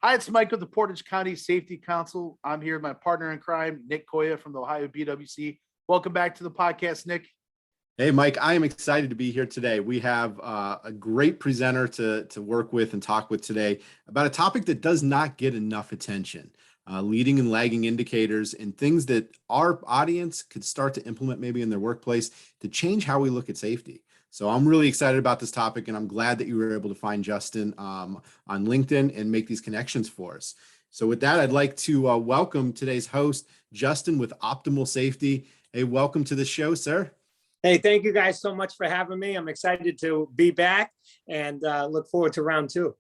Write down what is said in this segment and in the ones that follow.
Hi, it's Mike with the Portage County Safety Council. I'm here with my partner in crime, Nick Koya from the Ohio BWC. Welcome back to the podcast, Nick. Hey, Mike, I am excited to be here today. We have a great presenter to work with and talk with today about a topic that does not get enough attention, leading and lagging indicators and things that our audience could start to implement maybe in their workplace to change how we look at safety. So I'm really excited about this topic, and I'm glad that you were able to find Justin on LinkedIn and make these connections for us. So with that, I'd like to welcome today's host, Justin with Optimal Safety. Hey, welcome to the show, sir. Hey, thank you guys so much for having me. I'm excited to be back and look forward to round two.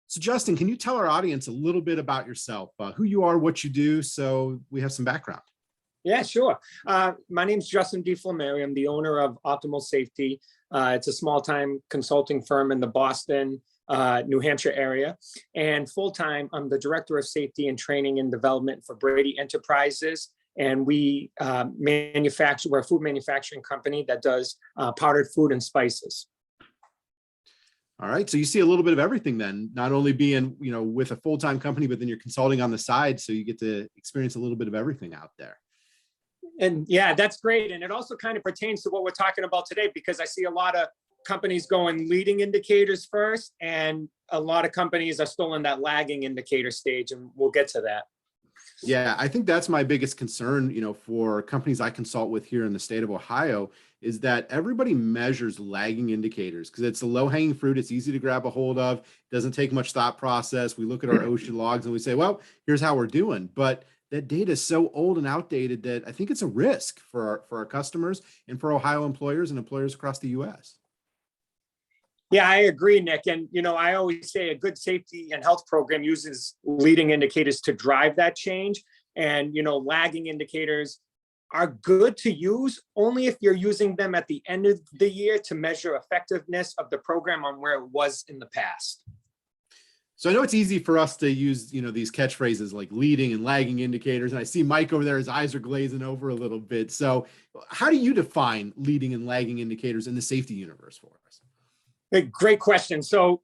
So Justin, can you tell our audience a little bit about yourself, who you are, what you do, so we have some background? Yeah, sure. My name is Justin Deflumeri. I'm the owner of Optimal Safety. It's a small-time consulting firm in the Boston, New Hampshire area. And full-time, I'm the Director of Safety and Training and Development for Brady Enterprises. And we we're a food manufacturing company that does powdered food and spices. All right. So you see a little bit of everything then, not only being, with a full-time company, but then you're consulting on the side. So you get to experience a little bit of everything out there. And yeah, that's great. And it also kind of pertains to what we're talking about today, because I see a lot of companies going leading indicators first, and a lot of companies are still in that lagging indicator stage, and we'll get to that. Yeah, I think that's my biggest concern, for companies I consult with here in the state of Ohio, is that everybody measures lagging indicators because it's the low-hanging fruit. It's easy to grab a hold of. It doesn't take much thought process. We look at our OSHA logs and we say, well, here's how we're doing. But that data is so old and outdated that I think it's a risk for our customers and for Ohio employers and employers across the U.S. Yeah, I agree, Nick. And, I always say a good safety and health program uses leading indicators to drive that change. And, lagging indicators are good to use only if you're using them at the end of the year to measure effectiveness of the program on where it was in the past. So I know it's easy for us to use, these catchphrases like leading and lagging indicators. And I see Mike over there, his eyes are glazing over a little bit. So how do you define leading and lagging indicators in the safety universe for us? Great question. So,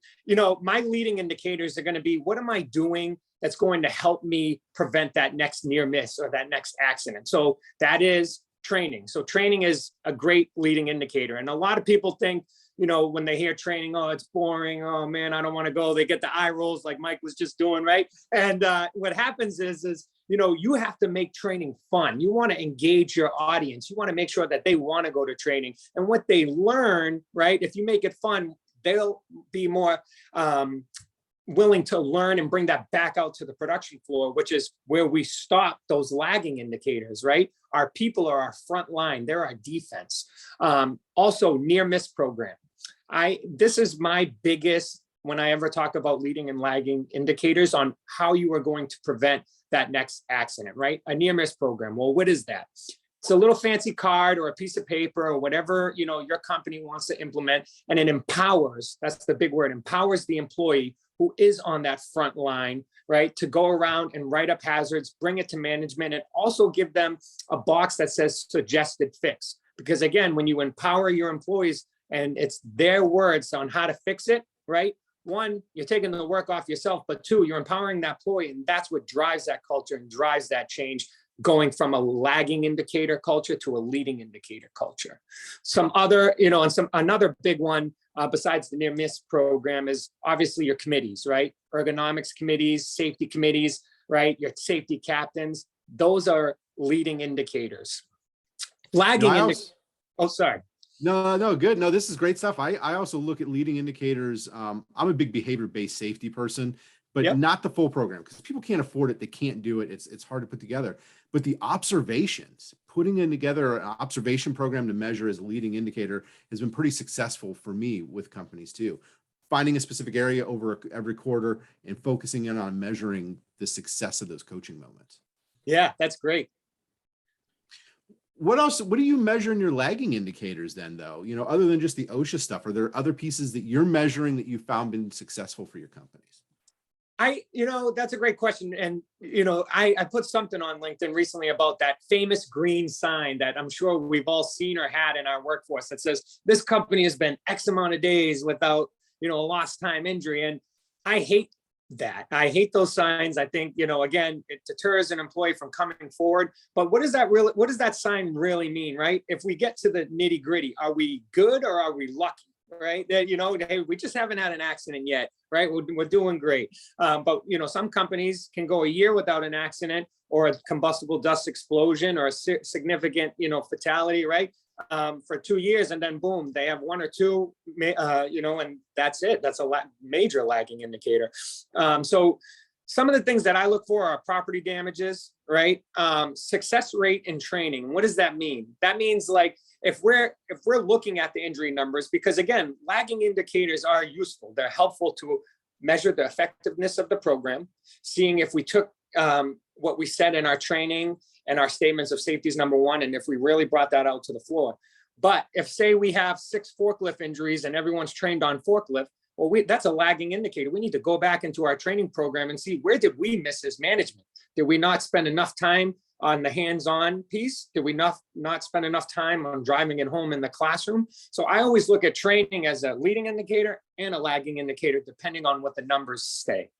my leading indicators are going to be, what am I doing that's going to help me prevent that next near miss or that next accident? So that is training. So training is a great leading indicator. And a lot of people think, when they hear training, oh, it's boring. Oh man, I don't want to go. They get the eye rolls like Mike was just doing, right? And what happens is, you have to make training fun. You want to engage your audience. You want to make sure that they want to go to training. And what they learn, right? If you make it fun, they'll be more willing to learn and bring that back out to the production floor, which is where we stop those lagging indicators, right? Our people are our front line. They're our defense. Also, near miss program. This is my biggest, when I ever talk about leading and lagging indicators on how you are going to prevent that next accident, right? A near miss program. Well, what is that? It's a little fancy card or a piece of paper or whatever, your company wants to implement. And it empowers, that's the big word, empowers the employee who is on that front line, right, to go around and write up hazards, bring it to management, and also give them a box that says suggested fix. Because again, when you empower your employees and it's their words on how to fix it, right? One, you're taking the work off yourself, but two, you're empowering that employee, and that's what drives that culture and drives that change, going from a lagging indicator culture to a leading indicator culture. Some other, another big one besides the near miss program is obviously your committees, right? Ergonomics committees, safety committees, right? Your safety captains, those are leading indicators. Lagging oh, sorry. No, good. No, this is great stuff. I also look at leading indicators. I'm a big behavior-based safety person, but not the full program, because people can't afford it. They can't do it. It's hard to put together. But the observations, putting in together an observation program to measure as a leading indicator has been pretty successful for me with companies too. Finding a specific area over every quarter and focusing in on measuring the success of those coaching moments. Yeah, that's great. What else? What do you measure in your lagging indicators then, though? Other than just the OSHA stuff, are there other pieces that you're measuring that you found been successful for your companies? That's a great question. And, I put something on LinkedIn recently about that famous green sign that I'm sure we've all seen or had in our workforce that says, this company has been X amount of days without, a lost time injury. And I hate that. I hate those signs. I think, again, it deters an employee from coming forward. But what does that sign really mean, right? If we get to the nitty gritty, are we good or are we lucky? Right, that hey, we just haven't had an accident yet, right? We're doing great, but some companies can go a year without an accident or a combustible dust explosion or a significant fatality, right? For 2 years, and then boom, they have one or two, and that's it. That's a major lagging indicator. So some of the things that I look for are property damages, right? Success rate in training. What does that mean? That means like if we're looking at the injury numbers, because again, lagging indicators are useful. They're helpful to measure the effectiveness of the program, seeing if we took what we said in our training and our statements of safety is number one, and if we really brought that out to the floor. But if, say, we have 6 forklift injuries and everyone's trained on forklift, well, that's a lagging indicator. We need to go back into our training program and see, where did we miss as management? Did we not spend enough time on the hands-on piece? Did we not spend enough time on driving it home in the classroom? So I always look at training as a leading indicator and a lagging indicator, depending on what the numbers say.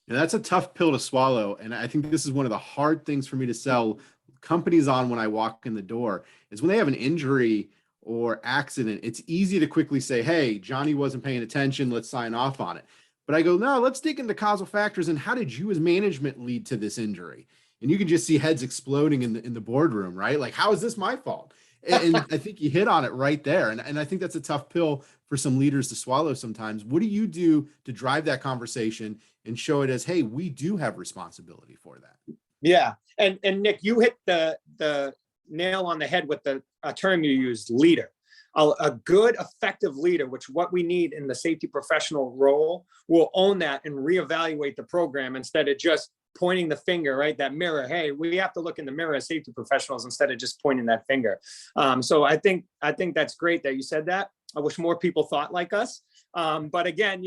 And that's a tough pill to swallow. And I think this is one of the hard things for me to sell companies on when I walk in the door, is when they have an injury or accident, it's easy to quickly say, hey, Johnny wasn't paying attention, let's sign off on it. But I go, no, let's dig into causal factors and how did you as management lead to this injury? And you can just see heads exploding in the boardroom, right? Like, how is this my fault? And I think you hit on it right there. And I think that's a tough pill for some leaders to swallow sometimes. What do you do to drive that conversation and show it as, hey, we do have responsibility for that? Yeah. And Nick, you hit the nail on the head with the term you used, leader. A good, effective leader, which what we need in the safety professional role, will own that and reevaluate the program instead of just pointing the finger, right? That mirror. Hey, we have to look in the mirror as safety professionals instead of just pointing that finger. So I think that's great that you said that. I wish more people thought like us. But again,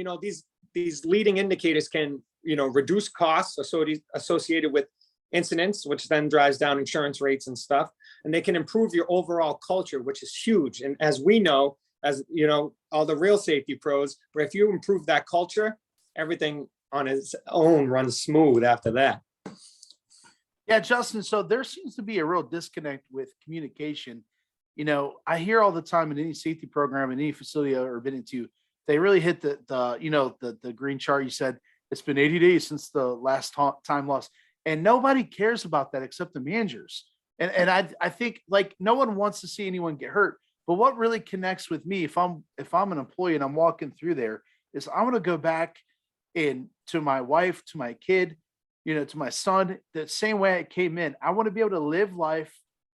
these leading indicators can, reduce costs associated with incidents, which then drives down insurance rates and stuff. And they can improve your overall culture, which is huge. And as we know, all the real safety pros, but if you improve that culture, everything on its own runs smooth after that. Yeah, Justin. So there seems to be a real disconnect with communication. I hear all the time in any safety program, in any facility I've ever been into, they really hit the green chart. You said it's been 80 days since the last time lost, and nobody cares about that except the managers. And I think, like, no one wants to see anyone get hurt. But what really connects with me, if I'm an employee and I'm walking through there, is I want to go back in to my wife, to my kid, to my son, the same way I came in. I want to be able to live life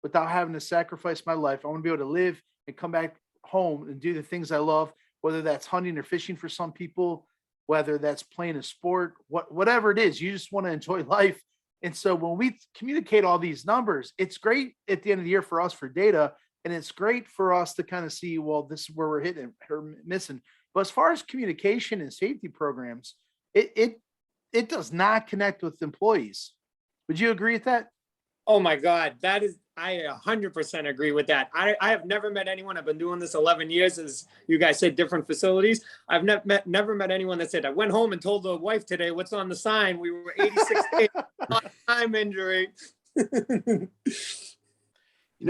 without having to sacrifice my life. I want to be able to live and come back home and do the things I love, whether that's hunting or fishing for some people, whether that's playing a sport, whatever it is, you just want to enjoy life. And so when we communicate all these numbers, it's great at the end of the year for us for data. And it's great for us to kind of see, well, this is where we're hitting or missing. But as far as communication and safety programs, it does not connect with employees. Would you agree with that? Oh my God, I 100% agree with that. I have never met anyone, I've been doing this 11 years, as you guys said, different facilities. I've never met anyone that said, I went home and told the wife today, what's on the sign? We were 86 days time injury.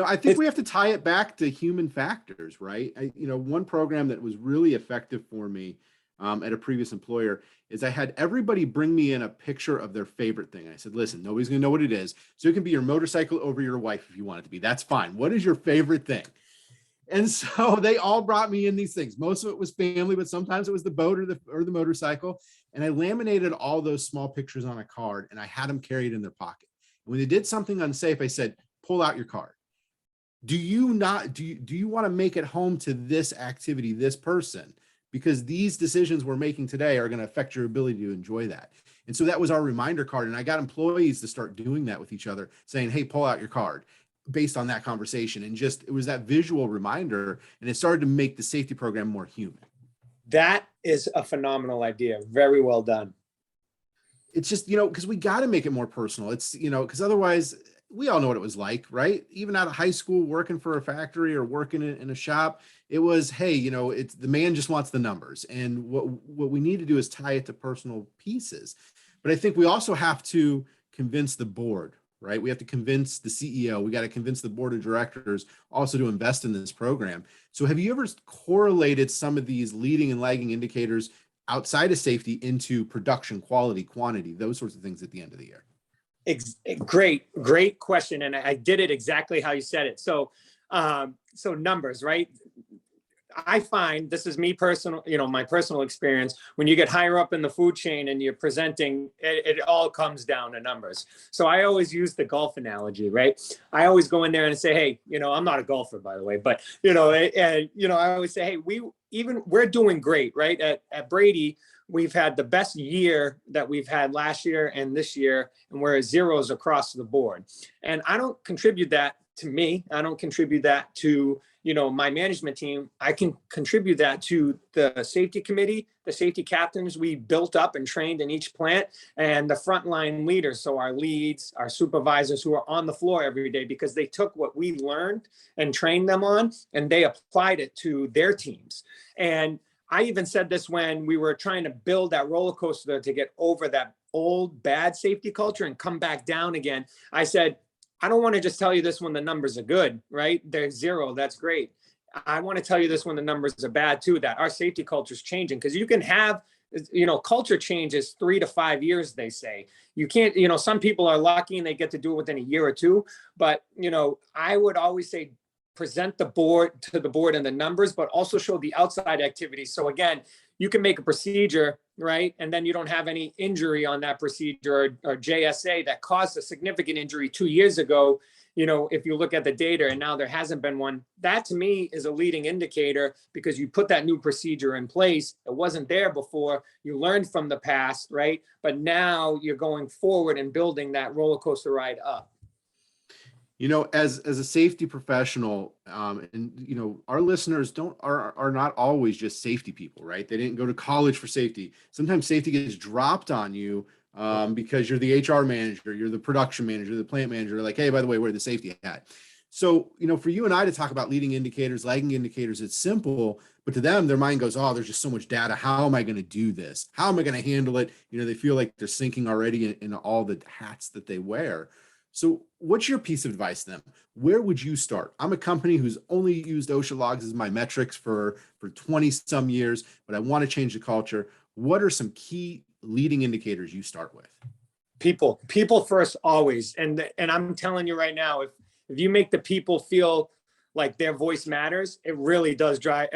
I think we have to tie it back to human factors, right? One program that was really effective for me at a previous employer is I had everybody bring me in a picture of their favorite thing. I said, listen, nobody's going to know what it is. So it can be your motorcycle over your wife if you want it to be. That's fine. What is your favorite thing? And so they all brought me in these things. Most of it was family, but sometimes it was the boat or the motorcycle. And I laminated all those small pictures on a card and I had them carry it in their pocket. And when they did something unsafe, I said, pull out your card. Do you want to make it home to this activity, this person? Because these decisions we're making today are going to affect your ability to enjoy that. And so that was our reminder card. And I got employees to start doing that with each other, saying, hey, pull out your card based on that conversation. And just, it was that visual reminder. And it started to make the safety program more human. That is a phenomenal idea. Very well done. It's just, because we got to make it more personal. It's, because otherwise, we all know what it was like, right? Even out of high school, working for a factory or working in a shop, it was, hey, it's the man just wants the numbers. And what we need to do is tie it to personal pieces. But I think we also have to convince the board, right? We have to convince the CEO. We got to convince the board of directors also to invest in this program. So have you ever correlated some of these leading and lagging indicators outside of safety into production, quality, quantity, those sorts of things at the end of the year? Great question. And I did it exactly how you said it. So, so numbers, right? I find, this is me personal, my personal experience, when you get higher up in the food chain and you're presenting, it all comes down to numbers. So I always use the golf analogy, right? I always go in there and say, hey, I'm not a golfer, by the way, but, I always say, hey, we're doing great, right? At Brady, we've had the best year that we've had last year and this year, and we're at zeros across the board. And I don't contribute that to me. I don't contribute that to, my management team. I can contribute that to the safety committee, the safety captains we built up and trained in each plant, and the frontline leaders. So our leads, our supervisors who are on the floor every day, because they took what we learned and trained them on, and they applied it to their teams. And I even said this when we were trying to build that roller coaster to get over that old bad safety culture and come back down again. I said, I don't want to just tell you this when the numbers are good, right? They're zero. That's great. I want to tell you this when the numbers are bad too, that our safety culture is changing, because you can have, culture changes 3 to 5 years, they say. You can't, some people are lucky and they get to do it within a year or two. But, I would always say, present the board and the numbers, but also show the outside activities. So again, you can make a procedure, right? And then you don't have any injury on that procedure, or JSA that caused a significant injury 2 years ago. If you look at the data and now there hasn't been one, that to me is a leading indicator, because you put that new procedure in place. It wasn't there before. You learned from the past, right? But now you're going forward and building that roller coaster ride up. As a safety professional, and our listeners are not always just safety people, right? They didn't go to college for safety. Sometimes safety gets dropped on you because you're the HR manager, you're the production manager, the plant manager. They're like, hey, by the way, wear the safety hat. So, for you and I to talk about leading indicators, lagging indicators, it's simple, but to them, their mind goes, oh, there's just so much data. How am I going to do this? How am I going to handle it? They feel like they're sinking already in all the hats that they wear. So what's your piece of advice to them? Where would you start? I'm a company who's only used OSHA logs as my metrics for 20 some years, but I want to change the culture. What are some key leading indicators you start with? People first, always. And I'm telling you right now, if you make the people feel like their voice matters, it really does drive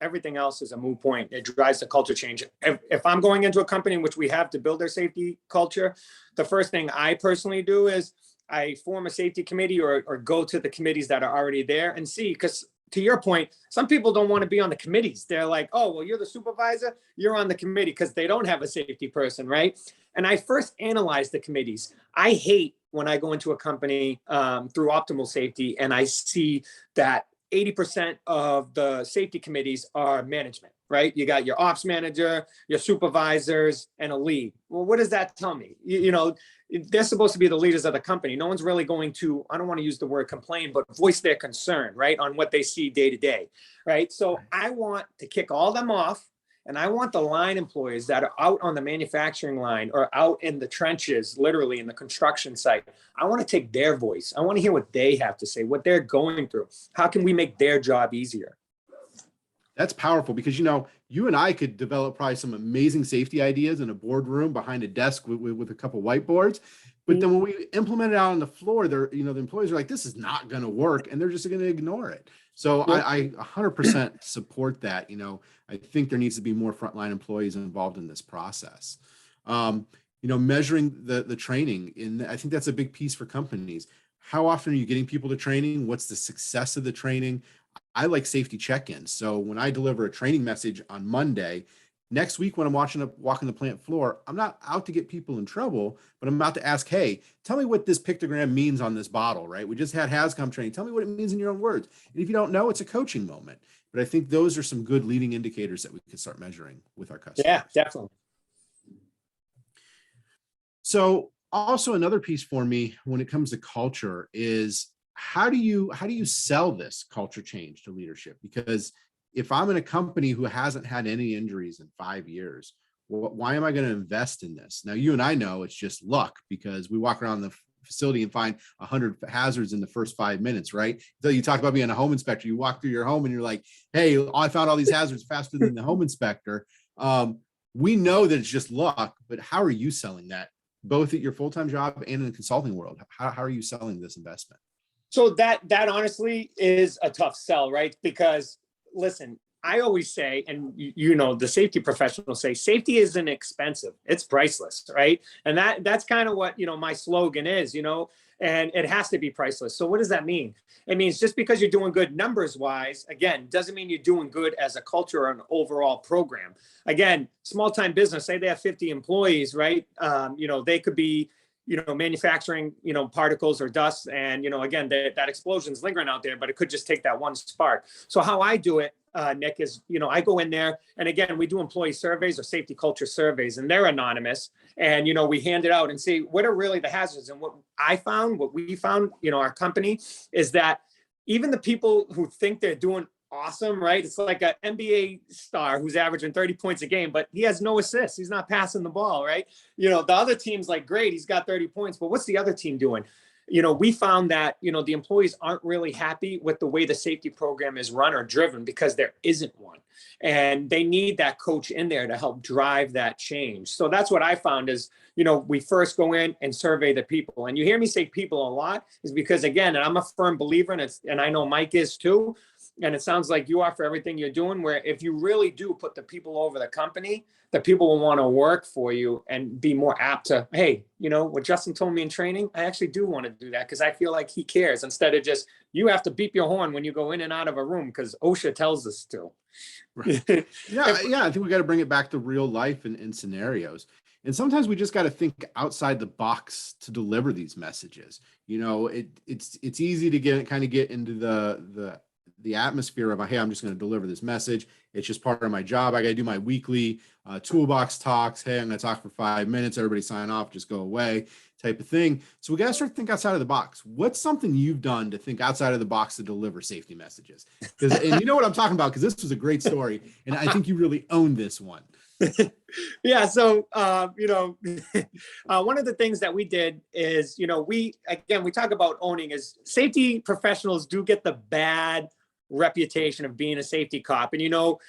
everything else is a moot point. It drives the culture change. If I'm going into a company in which we have to build their safety culture, the first thing I personally do is I form a safety committee or go to the committees that are already there and see, because to your point, some people don't want to be on the committees. They're like, oh, well, you're the supervisor, you're on the committee, because they don't have a safety person, right? And I first analyze the committees. I hate when I go into a company through Optimal Safety and I see that 80% of the safety committees are management, right? You got your ops manager, your supervisors, and a lead. Well, what does that tell me? They're supposed to be the leaders of the company. No one's really going to, I don't want to use the word complain, but voice their concern, right, on what they see day to day, right? So I want to kick all them off, and I want the line employees that are out on the manufacturing line or out in the trenches, literally in the construction site. I want to take their voice. I want to hear what they have to say, what they're going through. How can we make their job easier? That's powerful, because, you and I could develop probably some amazing safety ideas in a boardroom behind a desk with a couple whiteboards. But then when we implement it out on the floor, the employees are like, this is not going to work. And they're just going to ignore it. So I 100% support that. I think there needs to be more frontline employees involved in this process. Measuring the training, and I think that's a big piece for companies. How often are you getting people to training? What's the success of the training? I like safety check-ins. So when I deliver a training message on Monday, next week when I'm walking the plant floor, I'm not out to get people in trouble, but I'm about to ask, hey, tell me what this pictogram means on this bottle, right? We just had HAZCOM training. Tell me what it means in your own words. And if you don't know, it's a coaching moment. But I think those are some good leading indicators that we could start measuring with our customers. Yeah, definitely. So also another piece for me when it comes to culture is how do you sell this culture change to leadership? Because if I'm in a company who hasn't had any injuries in 5 years, why am I going to invest in this? Now, you and I know it's just luck because we walk around the facility and find 100 hazards in the first 5 minutes, right? So you talk about being a home inspector, you walk through your home and you're like, hey, I found all these hazards faster than the home inspector. We know that it's just luck, but how are you selling that, both at your full-time job and in the consulting world? How are you selling this investment? So that honestly is a tough sell, right? Because listen, I always say, and you know, the safety professionals say, safety isn't expensive; it's priceless, right? And that's kind of what, you know, my slogan is, you know, and it has to be priceless. So what does that mean? It means just because you're doing good numbers wise, again, doesn't mean you're doing good as a culture or an overall program. Again, small time business, say they have 50 employees, right? You know, they could be, you know, manufacturing, you know, particles or dust. And, you know, again, that explosion's lingering out there, but it could just take that one spark. So how I do it, Nick, is, you know, I go in there and again, we do employee surveys or safety culture surveys, and they're anonymous. And, you know, we hand it out and see what are really the hazards. And what we found, you know, our company is that even the people who think they're doing awesome, right? It's like an NBA star who's averaging 30 points a game, but he has no assists. He's not passing the ball, right? You know, the other team's like, great, he's got 30 points, but what's the other team doing? You know, we found that, you know, the employees aren't really happy with the way the safety program is run or driven because there isn't one. And they need that coach in there to help drive that change. So that's what I found is, you know, we first go in and survey the people. And you hear me say people a lot is because, again, and I'm a firm believer, and I know Mike is too, and it sounds like you are for everything you're doing, where if you really do put the people over the company, the people will want to work for you and be more apt to, hey, you know, what Justin told me in training, I actually do want to do that because I feel like he cares, instead of just, you have to beep your horn when you go in and out of a room because OSHA tells us to. Right. Yeah, I think we got to bring it back to real life and scenarios. And sometimes we just got to think outside the box to deliver these messages. You know, it's easy to get into the atmosphere of, hey, I'm just going to deliver this message. It's just part of my job. I got to do my weekly toolbox talks. Hey, I'm going to talk for 5 minutes. Everybody sign off, just go away type of thing. So we got to start to think outside of the box. What's something you've done to think outside of the box to deliver safety messages? And you know what I'm talking about, because this was a great story. And I think you really owned this one. Yeah. So, you know, one of the things that we did is, you know, we talk about owning is safety professionals do get the bad reputation of being a safety cop. And, you know,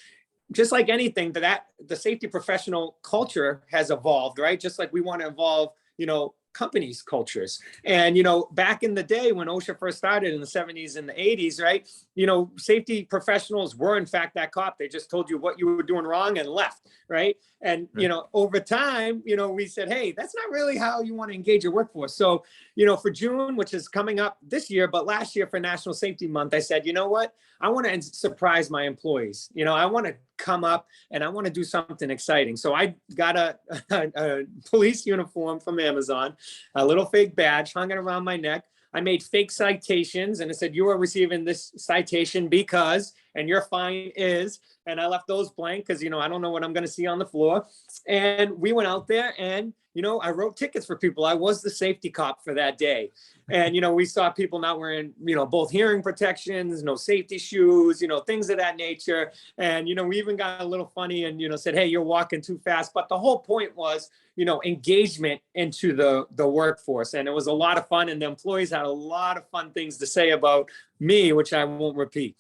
just like anything that the safety professional culture has evolved, right? Just like we want to evolve, you know, companies' cultures. And, you know, back in the day when OSHA first started in the 70s and the 80s, right, you know, safety professionals were in fact that cop. They just told you what you were doing wrong and left, right? And, you know, over time, you know, we said, hey, that's not really how you want to engage your workforce. So, you know, for June, which is coming up this year, but last year for National Safety Month, I said, you know what? I want to surprise my employees. You know, I want to come up and I want to do something exciting. So I got a police uniform from Amazon, a little fake badge, hung it around my neck. I made fake citations and it said, you are receiving this citation because, and your fine is, and I left those blank because, you know, I don't know what I'm going to see on the floor. And we went out there and, you know, I wrote tickets for people. I was the safety cop for that day. And, you know, we saw people not wearing, you know, both hearing protections, no safety shoes, you know, things of that nature. And, you know, we even got a little funny and, you know, said, hey, you're walking too fast. But the whole point was, you know, engagement into the workforce. And it was a lot of fun. And the employees had a lot of fun things to say about me, which I won't repeat.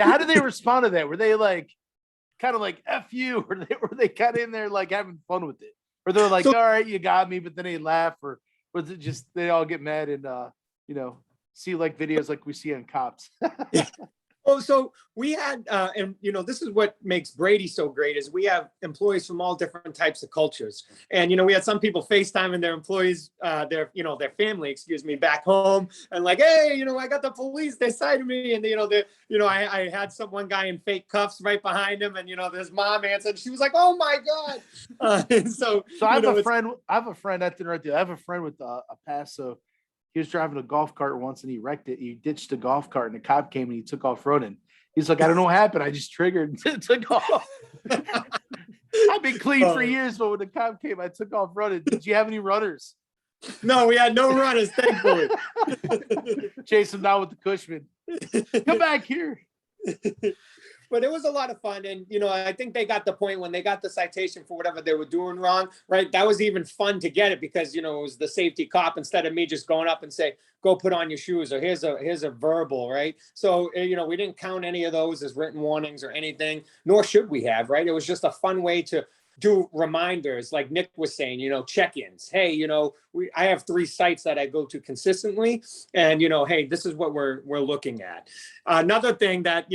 How did they respond to that? Were they like, kind of like F you, or were they kind of in there like having fun with it? Or they're like, all right, you got me, but then they laugh, or was it just they all get mad and you know, see like videos like we see on cops? Oh, so we had, and you know, this is what makes Brady so great is we have employees from all different types of cultures. And, you know, we had some people FaceTiming their employees, their family, back home and like, hey, you know, I got the police, they cited me. And, I had one guy in fake cuffs right behind him. And, you know, his mom answered, she was like, oh my God. So I have a friend, that's right there. I have a friend with a pass. So he was driving a golf cart once and he wrecked it. He ditched the golf cart and the cop came and he took off running. He's like, I don't know what happened. I just triggered and took off. I've been clean for years, but when the cop came, I took off running. Did you have any runners? No, we had no runners, thankfully. Chase him down with the Cushman. Come back here. But it was a lot of fun. And, I think they got the point when they got the citation for whatever they were doing wrong, right? That was even fun to get it because, it was the safety cop instead of me just going up and say, go put on your shoes, or here's a verbal, right? So, we didn't count any of those as written warnings or anything, nor should we have, right? It was just a fun way to do reminders, like Nick was saying, check-ins. Hey, I have 3 sites that I go to consistently, and hey, this is what we're looking at. Another thing that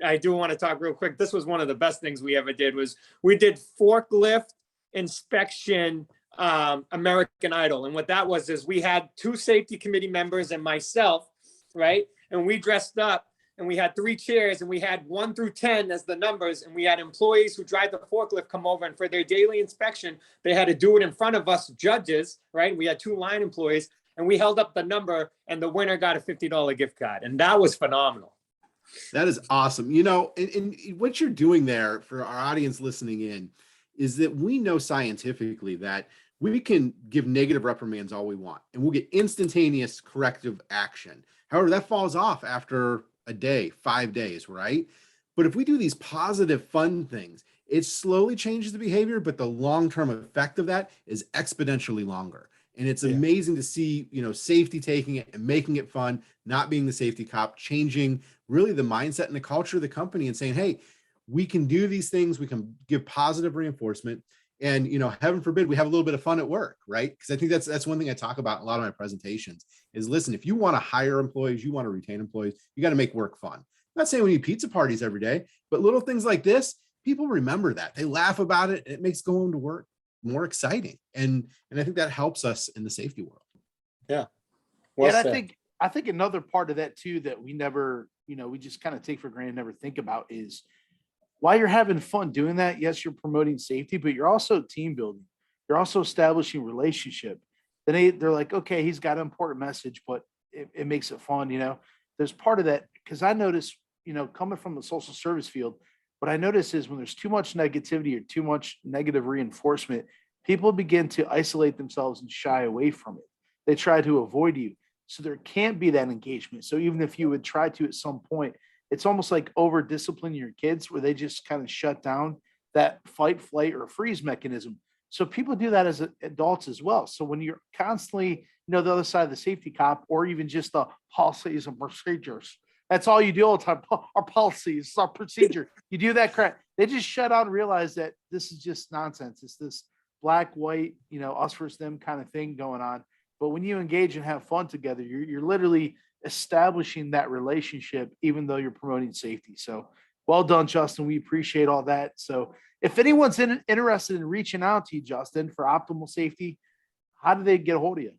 I do want to talk real quick. This was one of the best things we ever did. Was we did forklift inspection American Idol, and what that was is we had 2 safety committee members and myself, right, and we dressed up. And we had 3 chairs, and we had 1 through 10 as the numbers. And we had employees who drive the forklift come over, and for their daily inspection, they had to do it in front of us judges, right? We had 2 line employees, and we held up the number, and the winner got a $50 gift card. And that was phenomenal. That is awesome. And what you're doing there for our audience listening in is that we know scientifically that we can give negative reprimands all we want, and we'll get instantaneous corrective action. However, that falls off after a day, 5 days, right? But if we do these positive, fun things, it slowly changes the behavior, but the long-term effect of that is exponentially longer. And it's amazing to see, safety taking it and making it fun, not being the safety cop, changing really the mindset and the culture of the company and saying, hey, we can do these things. We can give positive reinforcement. And, heaven forbid we have a little bit of fun at work, right? Because I think that's one thing I talk about in a lot of my presentations is, listen, if you want to hire employees, you want to retain employees, you got to make work fun. I'm not saying we need pizza parties every day, but little things like this, people remember that. They laugh about it, and it makes going to work more exciting. And I think that helps us in the safety world. Yeah. Well, and I think another part of that too that we never, we just kind of take for granted, never think about is, while you're having fun doing that, yes, you're promoting safety, but you're also team building. You're also establishing relationship. Then they're like, okay, he's got an important message, but it makes it fun. There's part of that because I notice, coming from the social service field, what I notice is when there's too much negativity or too much negative reinforcement, people begin to isolate themselves and shy away from it. They try to avoid you. So there can't be that engagement. So even if you would try to at some point, it's almost like over disciplining your kids where they just kind of shut down that fight, flight, or freeze mechanism. So people do that as adults as well. So when you're constantly, the other side of the safety cop, or even just the policies and procedures, that's all you do all the time. Our policies, our procedure. You do that crap. They just shut out and realize that this is just nonsense. It's this black, white, us versus them kind of thing going on. But when you engage and have fun together, you're literally establishing that relationship, even though you're promoting safety. So well done, Justin. We appreciate all that. So if anyone's interested in reaching out to you, Justin, for optimal safety, how do they get a hold of you?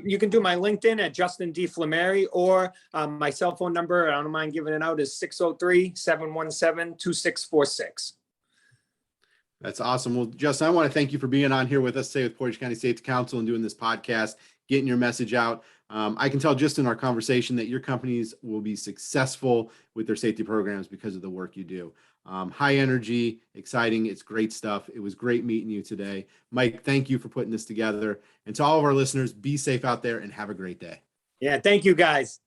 You can do my LinkedIn at Justin Deflumeri, or my cell phone number, I don't mind giving it out, is 603-717-2646. That's awesome. Well, Justin, I want to thank you for being on here with us today with Portage County Safety Council and doing this podcast, getting your message out. I can tell just in our conversation that your companies will be successful with their safety programs because of the work you do. High energy, exciting. It's great stuff. It was great meeting you today. Mike, thank you for putting this together. And to all of our listeners, be safe out there and have a great day. Yeah, thank you guys.